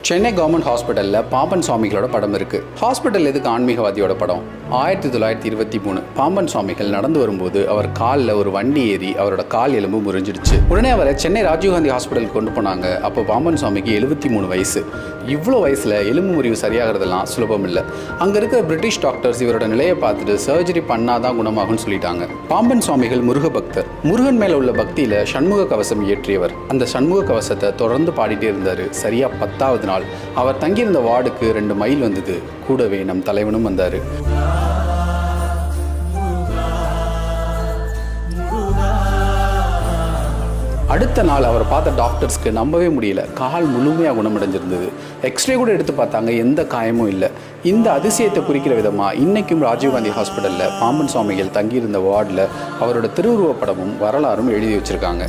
Chennai government ஹாஸ்பிட்டலில் பாம்பன் சுவாமிகளோட படம் இருக்குது. ஹாஸ்பிட்டல் எதுக்கு ஆன்மீகவாதியோட படம்? 1923 பாம்பன் சுவாமிகள் நடந்து வரும்போது அவர் காலில் ஒரு வண்டி ஏறி அவரோட கால் எலும்பு முறிஞ்சிடுச்சு. உடனே அவரை சென்னை ராஜீவ்காந்தி ஹாஸ்பிட்டலுக்கு கொண்டு போனாங்க. அப்போ பாம்பன் சுவாமிக்கு 73 வயசு. இவ்வளோ வயசில் எலும்பு முறிவு சரியாகிறதெல்லாம் சுலபம் இல்லை. அங்கே இருக்கிற பிரிட்டிஷ் டாக்டர்ஸ் இவரோட நிலையை பார்த்துட்டு சர்ஜரி பண்ணாதான் குணமாகும்னு சொல்லிட்டாங்க. பாம்பன் சுவாமிகள் முருக பக்தர். முருகன் மேலே உள்ள பக்தியில் சண்முக கவசம் இயற்றியவர். அந்த சண்முக கவசத்தை தொடர்ந்து பாடிட்டே இருந்தார். சரியா 10வது நாள் அவர் தங்கியிருந்த வார்டுக்கு 2 மைல் வந்தது. கூடவே நம் தலைவனும் வந்தார். அடுத்த நாள் அவரை பார்த்த டாக்டர்ஸ்க்கு நம்பவே முடியல. கால் முழுமையாக குணமடைஞ்சிருந்தது. எக்ஸ்ரே கூட எடுத்து பார்த்தாங்க, எந்த காயமும் இல்லை. இந்த அதிசயத்தை குறிக்கிற விதமாக இன்றைக்கும் ராஜீவ்காந்தி ஹாஸ்பிட்டலில் பாம்பன் சுவாமிகள் தங்கியிருந்த வார்டில் அவரோட திருவுருவப்படமும் வரலாறும் எழுதி வச்சுருக்காங்க.